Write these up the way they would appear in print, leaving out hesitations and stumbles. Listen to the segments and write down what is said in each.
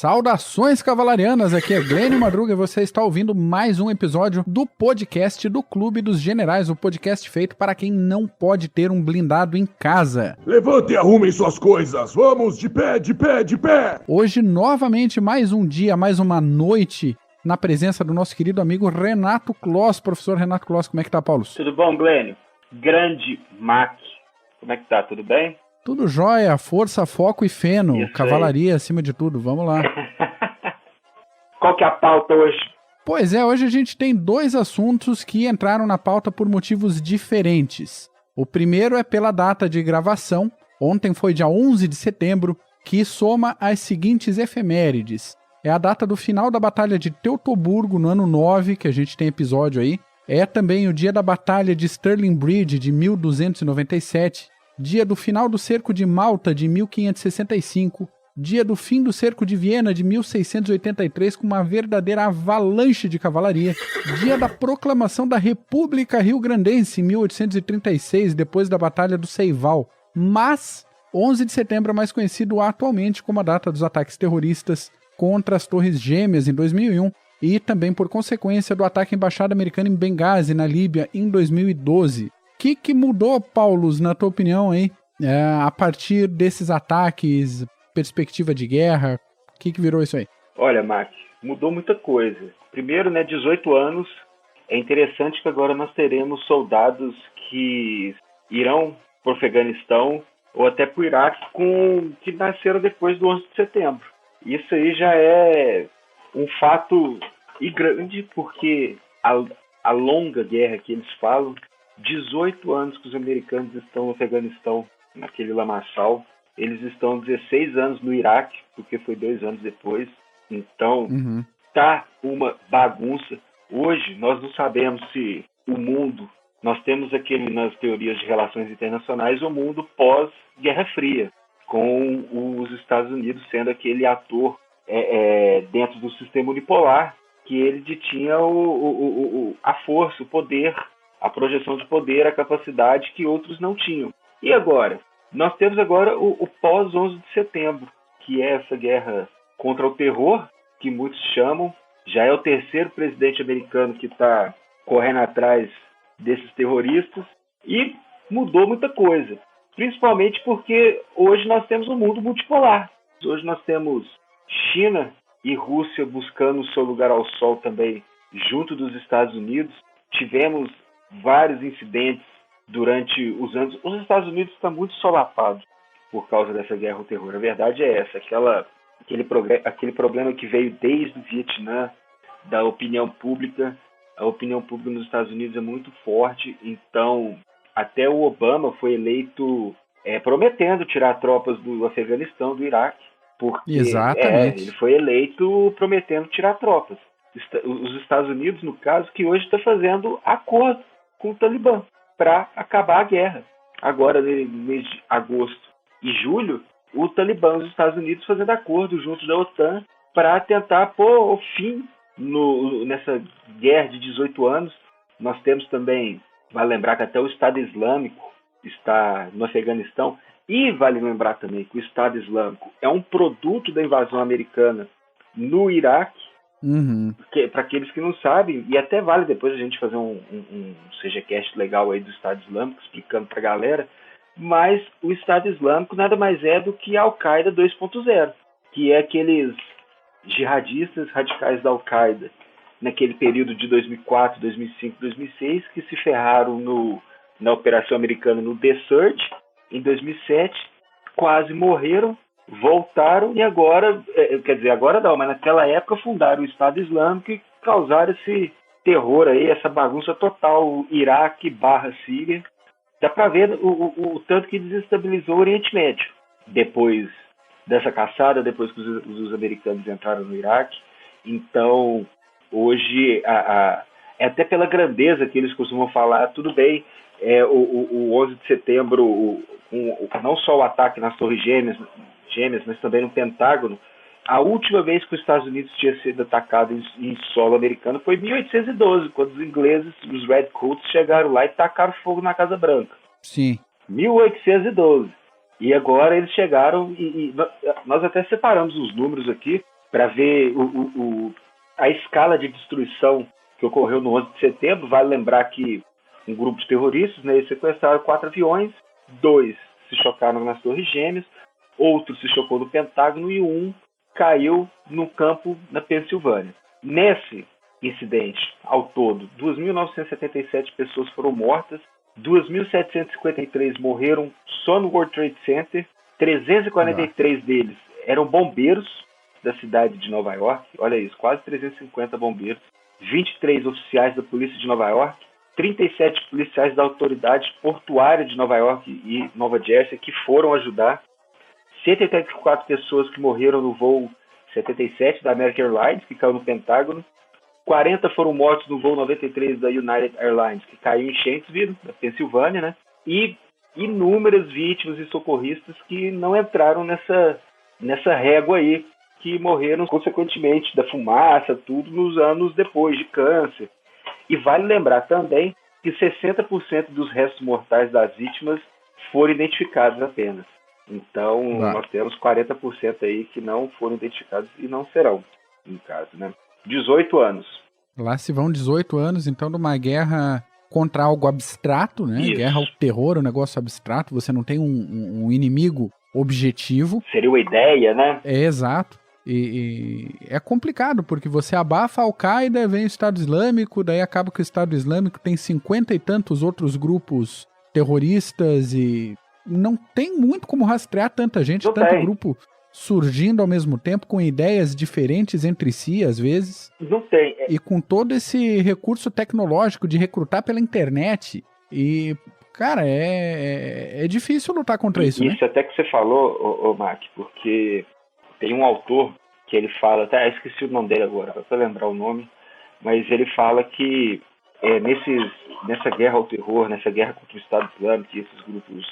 Saudações cavalarianas, aqui é Glênio Madruga e você está ouvindo mais um episódio do podcast do Clube dos Generais, o podcast feito para quem não pode ter um blindado em casa. Levante e arrumem suas coisas, vamos de pé, de pé, de pé! Hoje, novamente, mais um dia, mais uma noite, na presença do nosso querido amigo Renato Kloss. Professor Renato Kloss, como é que tá, Paulo? Tudo bom, Glênio? Grande Mac, como é que tá? Tudo bem? Tudo jóia, força, foco e feno, Isso cavalaria acima de tudo, vamos lá. Qual que é a pauta hoje? Pois é, hoje a gente tem dois assuntos que entraram na pauta por motivos diferentes. O primeiro é pela data de gravação, ontem foi dia 11 de setembro, que soma as seguintes efemérides. É a data do final da Batalha de Teutoburgo, no ano 9, que a gente tem episódio aí. É também o dia da Batalha de Stirling Bridge, de 1297. Dia do final do cerco de Malta, de 1565. Dia do fim do cerco de Viena, de 1683, com uma verdadeira avalanche de cavalaria. Dia da proclamação da República Rio-Grandense, em 1836, depois da Batalha do Seival. Mas 11 de setembro é mais conhecido atualmente como a data dos ataques terroristas contra as Torres Gêmeas, em 2001, e também por consequência do ataque à embaixada americana em Benghazi, na Líbia, em 2012. O que mudou, Paulo, na tua opinião, aí, a partir desses ataques, perspectiva de guerra? O que virou isso aí? Olha, Mac, mudou muita coisa. Primeiro, 18 anos. É interessante que agora nós teremos soldados que irão para o Afeganistão ou até para o Iraque que nasceram depois do 11 de setembro. Isso aí já é um fato grande, porque a longa guerra que eles falam, 18 anos que os americanos estão no Afeganistão, naquele lamaçal. Eles estão 16 anos no Iraque, porque foi 2 anos depois. Então, tá uma bagunça. Hoje, nós não sabemos se o mundo... Nós temos nas teorias de relações internacionais, o mundo pós-Guerra Fria, com os Estados Unidos sendo aquele ator dentro do sistema unipolar, que ele detinha a força, o poder, a projeção de poder, a capacidade que outros não tinham. E agora? Nós temos agora o pós-11 de setembro, que é essa guerra contra o terror, que muitos chamam. Já é o terceiro presidente americano que está correndo atrás desses terroristas. E mudou muita coisa. Principalmente porque hoje nós temos um mundo multipolar. Hoje nós temos China e Rússia buscando o seu lugar ao sol também junto dos Estados Unidos. Tivemos vários incidentes durante os anos. Os Estados Unidos estão muito solapados por causa dessa guerra ao terror. A verdade é essa, aquele problema que veio desde o Vietnã, da opinião pública. A opinião pública nos Estados Unidos é muito forte, então até o Obama foi eleito prometendo tirar tropas do Afeganistão, do Iraque, porque ele foi eleito prometendo tirar tropas. Os Estados Unidos, no caso, que hoje está fazendo acordo com o Talibã para acabar a guerra. Agora, no mês de agosto e julho, o Talibã e os Estados Unidos fazendo acordo junto da OTAN para tentar pôr o fim nessa guerra de 18 anos. Nós temos também, vale lembrar que até o Estado Islâmico está no Afeganistão, e vale lembrar também que o Estado Islâmico é um produto da invasão americana no Iraque. Para aqueles que não sabem, e até vale depois a gente fazer um CGCast legal aí do Estado Islâmico, explicando para a galera, mas o Estado Islâmico nada mais é do que a Al-Qaeda 2.0, que é aqueles jihadistas radicais da Al-Qaeda, naquele período de 2004, 2005, 2006, que se ferraram na operação americana no The Surge, em 2007, quase morreram, voltaram e agora, agora não, mas naquela época fundaram o Estado Islâmico e causaram esse terror aí, essa bagunça total, Iraque/Síria. Dá para ver o tanto que desestabilizou o Oriente Médio. Depois dessa caçada, depois que os americanos entraram no Iraque. Então, hoje, até pela grandeza que eles costumam falar, tudo bem, o 11 de setembro, não só o ataque nas Torres Gêmeas, mas também no Pentágono. A última vez que os Estados Unidos tinha sido atacado em solo americano foi em 1812, quando os ingleses, os Redcoats, chegaram lá e tacaram fogo na Casa Branca. Sim. 1812. E agora eles chegaram, e nós até separamos os números aqui, para ver a escala de destruição que ocorreu no 11 de setembro. Vale lembrar que um grupo de terroristas, né, eles sequestraram 4 aviões, 2 se chocaram nas Torres Gêmeas, outro se chocou no Pentágono e um caiu no campo na Pensilvânia. Nesse incidente, ao todo, 2.977 pessoas foram mortas, 2.753 morreram só no World Trade Center, 343 deles eram bombeiros da cidade de Nova York, olha isso, quase 350 bombeiros, 23 oficiais da polícia de Nova York, 37 policiais da autoridade portuária de Nova York e Nova Jersey que foram ajudar, 184 pessoas que morreram no voo 77 da American Airlines, que caiu no Pentágono, 40 foram mortos no voo 93 da United Airlines, que caiu em Shanksville, na Pensilvânia, né? E inúmeras vítimas e socorristas que não entraram nessa régua aí, que morreram consequentemente da fumaça, tudo nos anos depois de câncer. E vale lembrar também que 60% dos restos mortais das vítimas foram identificados apenas. Então, nós temos 40% aí que não foram identificados e não serão, no caso, né? 18 anos. Lá se vão 18 anos, então, numa guerra contra algo abstrato, né? Isso. Guerra ao terror, um negócio abstrato, você não tem um inimigo objetivo. Seria uma ideia, né? É, exato. E é complicado, porque você abafa a Al-Qaeda, vem o Estado Islâmico, daí acaba que o Estado Islâmico tem 50 e tantos outros grupos terroristas e não tem muito como rastrear tanta gente, Não tanto tem. grupo surgindo ao mesmo tempo, com ideias diferentes entre si, às vezes. Não tem. E com todo esse recurso tecnológico de recrutar pela internet. E, cara, é difícil lutar contra isso, né? Isso até que você falou, Mac, porque tem um autor que ele fala, até esqueci o nome dele agora, para lembrar o nome, mas ele fala que nessa guerra ao terror, nessa guerra contra o Estado Islâmico e esses grupos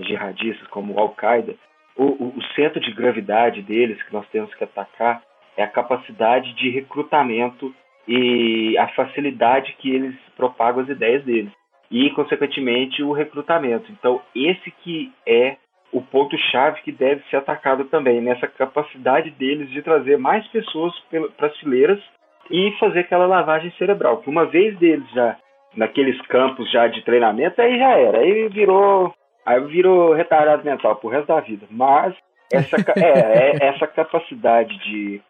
jihadistas como o Al-Qaeda, o centro de gravidade deles que nós temos que atacar é a capacidade de recrutamento e a facilidade que eles propagam as ideias deles. E, consequentemente, o recrutamento. Então, esse que é o ponto-chave que deve ser atacado também, nessa capacidade deles de trazer mais pessoas para as fileiras e fazer aquela lavagem cerebral. Que uma vez deles já, naqueles campos já de treinamento, aí já era. Aí virou retardado mental pro resto da vida. Mas essa capacidade de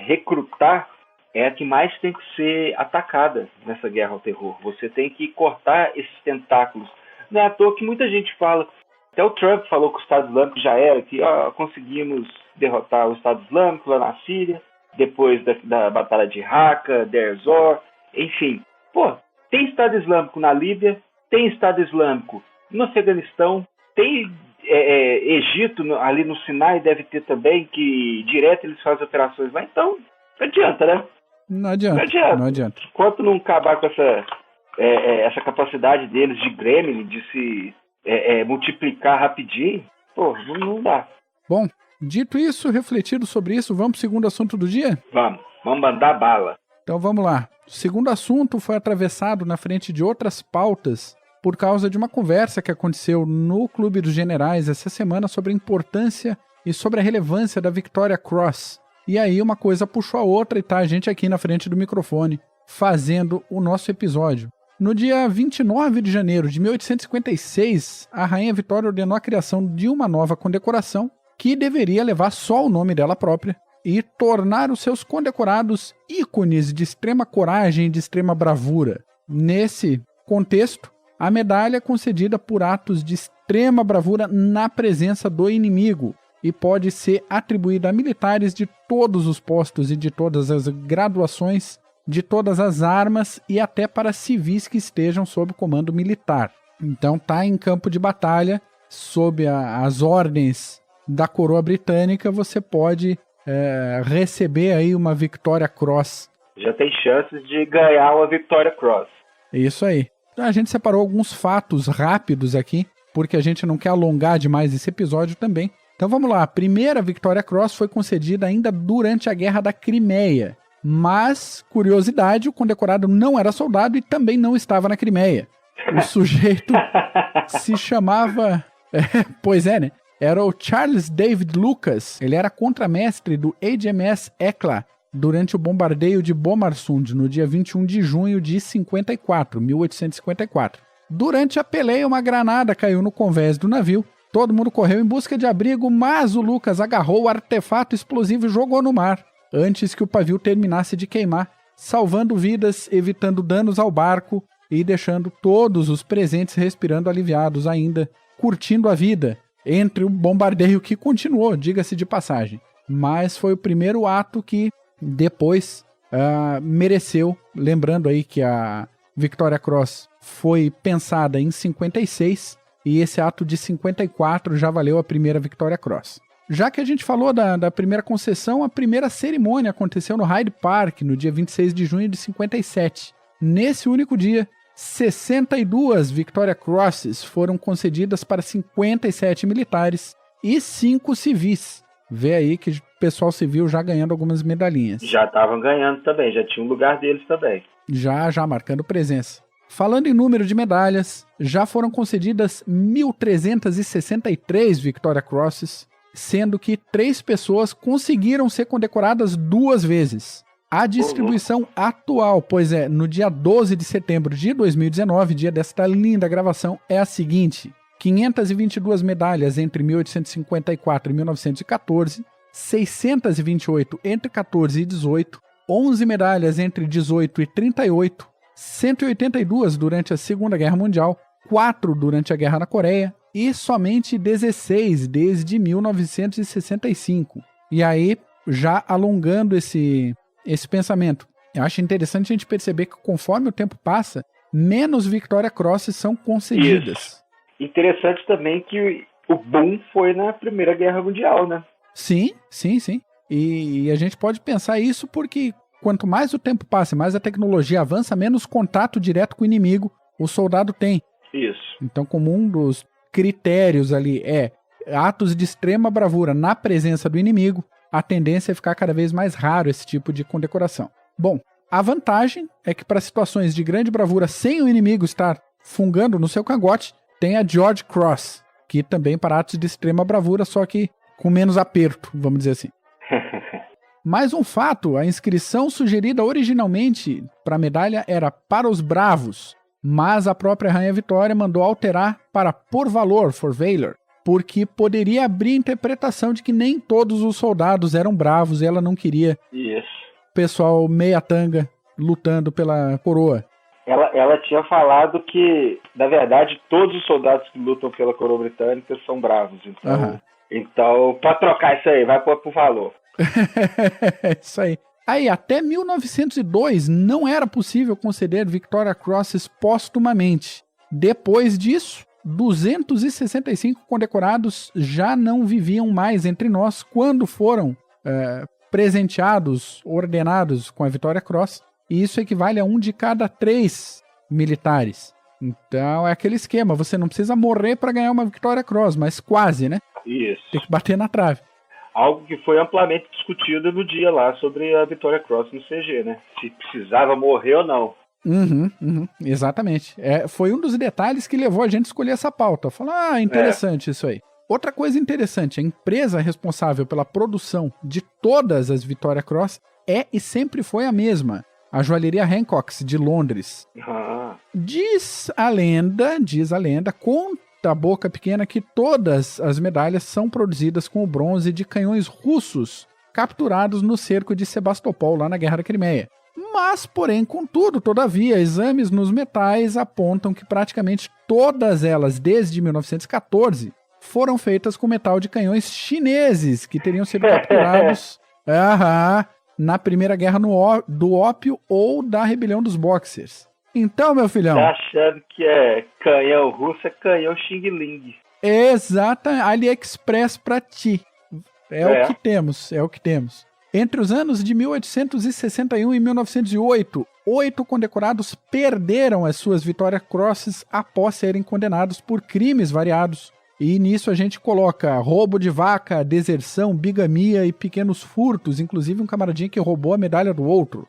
recrutar é a que mais tem que ser atacada nessa guerra ao terror. Você tem que cortar esses tentáculos. Não é à toa que muita gente fala, até o Trump falou que o Estado Islâmico já era, que conseguimos derrotar o Estado Islâmico lá na Síria, depois da Batalha de Raqqa, Deir ez-Zor, enfim. Pô, tem Estado Islâmico na Líbia, tem Estado Islâmico no Afeganistão, tem Egito ali no Sinai, deve ter também, que direto eles fazem operações lá. Então, não adianta, né? Não adianta. Enquanto não acabar com essa capacidade deles de gremlin, de se multiplicar rapidinho, pô, não dá. Bom, dito isso, refletido sobre isso, vamos pro segundo assunto do dia? Vamos mandar bala. Então vamos lá. O segundo assunto foi atravessado na frente de outras pautas por causa de uma conversa que aconteceu no Clube dos Generais essa semana sobre a importância e sobre a relevância da Victoria Cross. E aí uma coisa puxou a outra e tá a gente aqui na frente do microfone fazendo o nosso episódio. No dia 29 de janeiro de 1856, a Rainha Vitória ordenou a criação de uma nova condecoração que deveria levar só o nome dela própria e tornar os seus condecorados ícones de extrema coragem e de extrema bravura. Nesse contexto, a medalha é concedida por atos de extrema bravura na presença do inimigo e pode ser atribuída a militares de todos os postos e de todas as graduações, de todas as armas e até para civis que estejam sob comando militar. Então tá em campo de batalha, sob as ordens da coroa britânica, você pode receber aí uma Victoria Cross. Já tem chances de ganhar uma Victoria Cross. Isso aí. A gente separou alguns fatos rápidos aqui, porque a gente não quer alongar demais esse episódio também. Então vamos lá, a primeira Victoria Cross foi concedida ainda durante a Guerra da Crimeia. Mas, curiosidade, o condecorado não era soldado e também não estava na Crimeia. O sujeito se chamava... pois é, né? era o Charles David Lucas. Ele era contramestre do HMS Hecla durante o bombardeio de Bomarsund, no dia 21 de junho de 1854. Durante a peleia, uma granada caiu no convés do navio. Todo mundo correu em busca de abrigo, mas o Lucas agarrou o artefato explosivo e jogou no mar, antes que o pavio terminasse de queimar, salvando vidas, evitando danos ao barco e deixando todos os presentes respirando aliviados ainda, curtindo a vida, entre o bombardeio que continuou, diga-se de passagem. Mas foi o primeiro ato que depois mereceu, lembrando aí que a Victoria Cross foi pensada em 56, e esse ato de 54 já valeu a primeira Victoria Cross. Já que a gente falou da primeira concessão, a primeira cerimônia aconteceu no Hyde Park, no dia 26 de junho de 57. Nesse único dia, 62 Victoria Crosses foram concedidas para 57 militares e 5 civis. Vê aí que o pessoal civil já ganhando algumas medalhinhas. Já estavam ganhando também, já tinha um lugar deles também. Já marcando presença. Falando em número de medalhas, já foram concedidas 1.363 Victoria Crosses, sendo que 3 pessoas conseguiram ser condecoradas 2 vezes. A distribuição atual, pois é, no dia 12 de setembro de 2019, dia desta linda gravação, é a seguinte: 522 medalhas entre 1854 e 1914, 628 entre 14 e 18, 11 medalhas entre 18 e 38, 182 durante a Segunda Guerra Mundial, 4 durante a Guerra na Coreia e somente 16 desde 1965. E aí, já alongando esse pensamento, eu acho interessante a gente perceber que conforme o tempo passa, menos Victoria Crosses são concedidas. Isso. Interessante também que o boom foi na Primeira Guerra Mundial, né? Sim. E a gente pode pensar isso porque quanto mais o tempo passa e mais a tecnologia avança, menos contato direto com o inimigo o soldado tem. Isso. Então, como um dos critérios ali é atos de extrema bravura na presença do inimigo, a tendência é ficar cada vez mais raro esse tipo de condecoração. Bom, a vantagem é que para situações de grande bravura sem o inimigo estar fungando no seu cangote, tem a George Cross, que também para atos de extrema bravura, só que com menos aperto, vamos dizer assim. Mais um fato, a inscrição sugerida originalmente para a medalha era para os bravos, mas a própria Rainha Vitória mandou alterar para por valor, for valor, porque poderia abrir a interpretação de que nem todos os soldados eram bravos e ela não queria pessoal meia tanga lutando pela coroa. Ela tinha falado que, na verdade, todos os soldados que lutam pela coroa britânica são bravos. Então para trocar isso aí, vai por valor. Isso aí. Aí, até 1902, não era possível conceder Victoria Crosses póstumamente. Depois disso, 265 condecorados já não viviam mais entre nós quando foram presenteados, ordenados com a Victoria Cross. E isso equivale a 1 de cada 3 militares. Então, é aquele esquema. Você não precisa morrer para ganhar uma Victoria Cross, mas quase, né? Isso. Tem que bater na trave. Algo que foi amplamente discutido no dia lá sobre a Victoria Cross no CG, né? Se precisava morrer ou não. Exatamente. Foi um dos detalhes que levou a gente a escolher essa pauta. Falar, interessante isso aí. Outra coisa interessante, a empresa responsável pela produção de todas as Victoria Cross é e sempre foi a mesma. A joalheria Hancock's de Londres. Diz a lenda, conta a boca pequena que todas as medalhas são produzidas com o bronze de canhões russos capturados no cerco de Sebastopol, lá na Guerra da Crimeia. Mas, porém, contudo, todavia, exames nos metais apontam que praticamente todas elas, desde 1914, foram feitas com metal de canhões chineses, que teriam sido capturados na Primeira Guerra do Ópio ou da Rebelião dos Boxers. Então, meu filhão... Tá achando que é canhão russo, é canhão Xing Ling. Exato, AliExpress pra ti. O que temos, é o que temos. Entre os anos de 1861 e 1908, 8 condecorados perderam as suas Victoria Crosses após serem condenados por crimes variados. E nisso a gente coloca roubo de vaca, deserção, bigamia e pequenos furtos, inclusive um camaradinho que roubou a medalha do outro.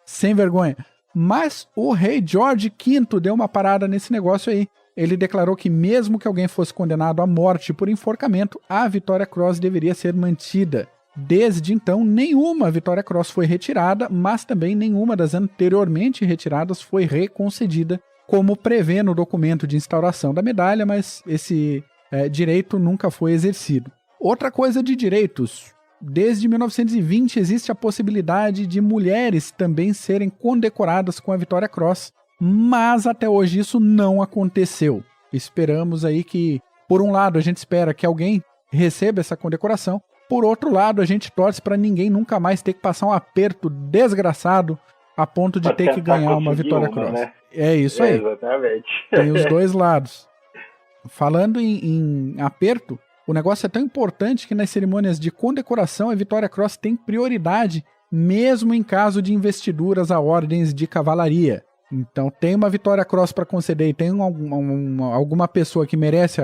Sem vergonha. Mas o rei George V deu uma parada nesse negócio aí. ele declarou que mesmo que alguém fosse condenado à morte por enforcamento, a Victoria Cross deveria ser mantida. Desde então, nenhuma Victoria Cross foi retirada, mas também nenhuma das anteriormente retiradas foi reconcedida, como prevê no documento de instauração da medalha, mas esse direito nunca foi exercido. Outra coisa de direitos. Desde 1920 existe a possibilidade de mulheres também serem condecoradas com a Victoria Cross, mas até hoje isso não aconteceu. Esperamos aí que, por um lado, a gente espera que alguém receba essa condecoração, por outro lado, a gente torce para ninguém nunca mais ter que passar um aperto desgraçado a ponto de ter que ganhar uma Victoria Cross. Né? É isso aí. Exatamente. Tem os dois lados. Falando em aperto, o negócio é tão importante que nas cerimônias de condecoração a Victoria Cross tem prioridade, mesmo em caso de investiduras a ordens de cavalaria. Então tem uma Victoria Cross para conceder e tem alguma pessoa que merece,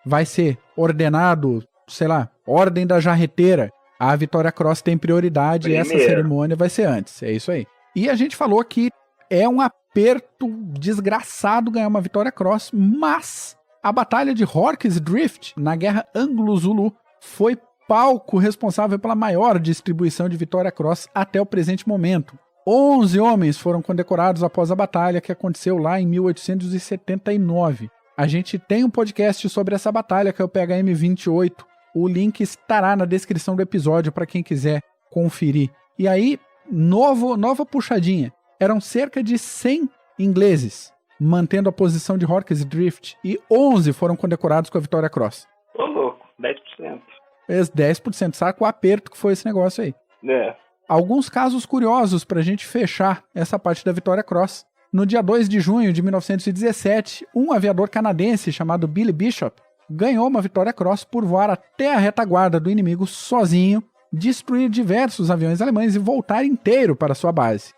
vai ser ordenado, sei lá, Ordem da Jarreteira, a Victoria Cross tem prioridade e essa cerimônia vai ser antes. É isso aí. E a gente falou que é um aperto desgraçado ganhar uma Victoria Cross, mas a Batalha de Rorke's Drift, na Guerra Anglo-Zulu, foi palco responsável pela maior distribuição de Victoria Cross até o presente momento. 11 homens foram condecorados após a batalha, que aconteceu lá em 1879. A gente tem um podcast sobre essa batalha, que é o PHM 28. O link estará na descrição do episódio para quem quiser conferir. E aí, nova puxadinha. Eram cerca de 100 ingleses mantendo a posição de Rorke's Drift e 11 foram condecorados com a Victoria Cross. Ô, louco, 10%. 10%, sabe o aperto que foi esse negócio aí? É. Alguns casos curiosos para a gente fechar essa parte da Victoria Cross. No dia 2 de junho de 1917, um aviador canadense chamado Billy Bishop ganhou uma Victoria Cross por voar até a retaguarda do inimigo sozinho, destruir diversos aviões alemães e voltar inteiro para sua base.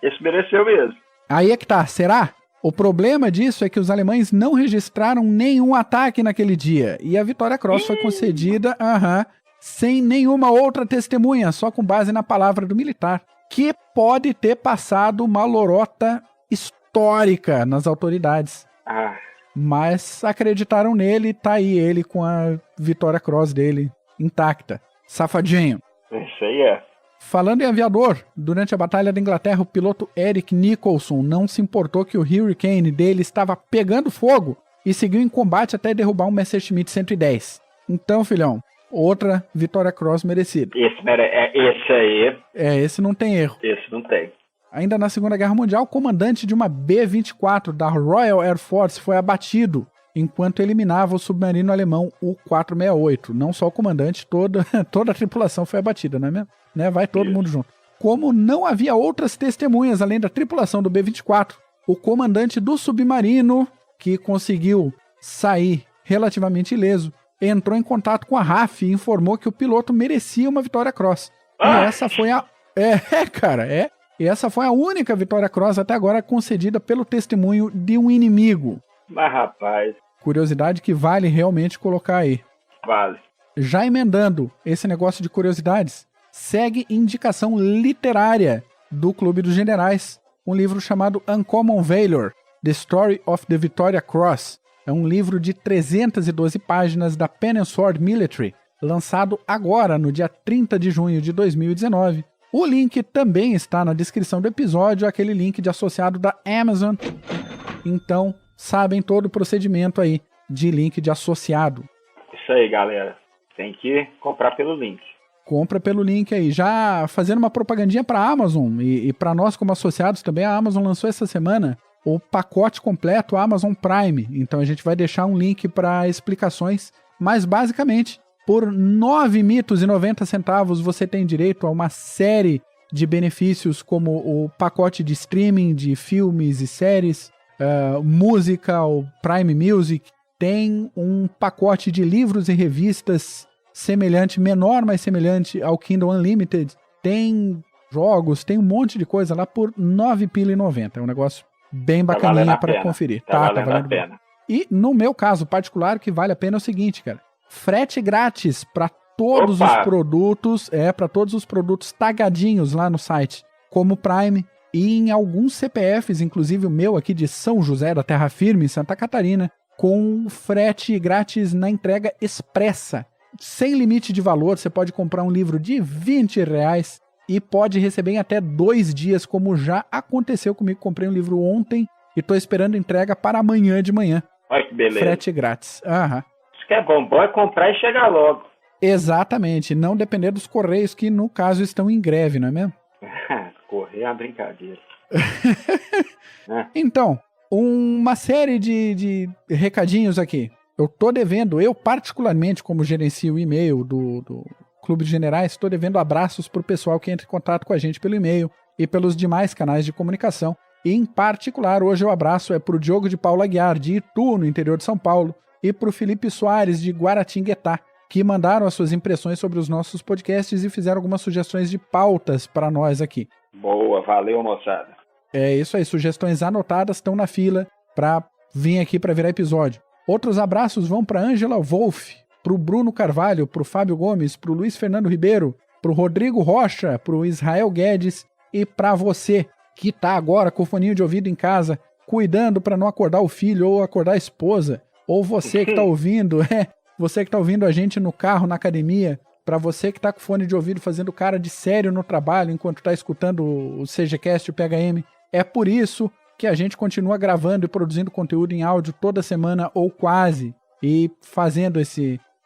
Esse mereceu mesmo. Aí é que tá, será? O problema disso é que os alemães não registraram nenhum ataque naquele dia, e a Victoria Cross foi concedida, sem nenhuma outra testemunha, só com base na palavra do militar, que pode ter passado uma lorota histórica nas autoridades. Mas acreditaram nele e tá aí ele com a Victoria Cross dele intacta. Safadinho. Isso aí é. Falando em aviador, durante a Batalha da Inglaterra, o piloto Eric Nicholson não se importou que o Hurricane dele estava pegando fogo e seguiu em combate até derrubar um Messerschmitt 110. Então, filhão, outra Victoria Cross merecida. Esse aí. Esse não tem erro. Esse não tem. Ainda na Segunda Guerra Mundial, o comandante de uma B-24 da Royal Air Force foi abatido enquanto eliminava o submarino alemão U-468. Não só o comandante, toda a tripulação foi abatida, não é mesmo? Vai todo mundo junto. Como não havia outras testemunhas além da tripulação do B-24, o comandante do submarino, que conseguiu sair relativamente ileso, entrou em contato com a RAF e informou que o piloto merecia uma Victoria Cross. E essa foi a... E essa foi a única Victoria Cross até agora concedida pelo testemunho de um inimigo. Mas, rapaz... Curiosidade que vale realmente colocar aí. Vale. Já emendando esse negócio de curiosidades, segue indicação literária do Clube dos Generais, um livro chamado Uncommon Valor, The Story of the Victoria Cross. É um livro de 312 páginas da Pen and Sword Military, lançado agora, no dia 30 de junho de 2019. O link também está na descrição do episódio, aquele link de associado da Amazon. Então, sabem todo o procedimento aí de link de associado. Isso aí, galera. Tem que comprar pelo link. Compra pelo link aí. Já fazendo uma propagandinha para a Amazon e para nós como associados também, a Amazon lançou essa semana o pacote completo Amazon Prime. Então a gente vai deixar um link para explicações, mas basicamente por R$ 9,90 você tem direito a uma série de benefícios como o pacote de streaming de filmes e séries, música, o Prime Music, tem um pacote de livros e revistas semelhante, menor, mas semelhante ao Kindle Unlimited, tem jogos, tem um monte de coisa lá por R$ 9,90. É um negócio bem bacaninha para conferir. Tá valendo a pena. E no meu caso particular, o que vale a pena é o seguinte, cara. Frete grátis para todos os produtos, para todos os produtos tagadinhos lá no site, como Prime, e em alguns CPFs, inclusive o meu aqui de São José da Terra Firme, Santa Catarina, com frete grátis na entrega expressa. Sem limite de valor, você pode comprar um livro de R$20 e pode receber em até 2 dias, como já aconteceu comigo. Comprei um livro ontem e estou esperando entrega para amanhã de manhã. Olha que beleza. Frete grátis. Aham. Isso que é bom é comprar e chegar logo. Exatamente, não depender dos Correios, que no caso estão em greve, não é mesmo? Correr é uma brincadeira. Então, uma série de recadinhos aqui. Eu tô devendo, eu particularmente, como gerencio o e-mail do Clube de Generais, estou devendo abraços pro pessoal que entra em contato com a gente pelo e-mail e pelos demais canais de comunicação. E, em particular, hoje o abraço é pro Diogo de Paula Aguiar, de Itu, no interior de São Paulo, e pro Felipe Soares, de Guaratinguetá, que mandaram as suas impressões sobre os nossos podcasts e fizeram algumas sugestões de pautas para nós aqui. Boa, valeu, moçada. É isso aí, sugestões anotadas estão na fila para vir aqui para virar episódio. Outros abraços vão para Angela Wolff, para o Bruno Carvalho, para o Fábio Gomes, para o Luiz Fernando Ribeiro, para o Rodrigo Rocha, para o Israel Guedes e para você que está agora com o foninho de ouvido em casa, cuidando para não acordar o filho ou acordar a esposa, ou você que está ouvindo, você que está ouvindo a gente no carro, na academia, para você que está com fone de ouvido fazendo cara de sério no trabalho enquanto está escutando o CGCast e o PHM. É por isso que a gente continua gravando e produzindo conteúdo em áudio toda semana ou quase, e fazendo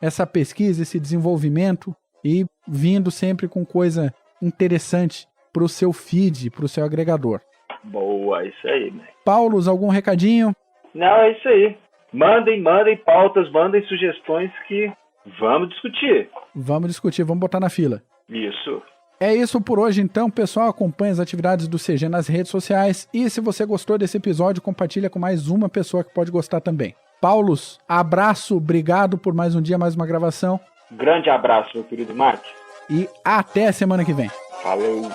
essa pesquisa, esse desenvolvimento e vindo sempre com coisa interessante para o seu feed, para o seu agregador. Boa, isso aí, né? Paulo, algum recadinho? Não, é isso aí. Mandem pautas, mandem sugestões que vamos discutir. Vamos discutir, vamos botar na fila. Isso. É isso por hoje, então, pessoal. Acompanhe as atividades do CG nas redes sociais. E se você gostou desse episódio, compartilha com mais uma pessoa que pode gostar também. Paulos, abraço, obrigado por mais um dia, mais uma gravação. Grande abraço, meu querido Mark. E até a semana que vem. Falou.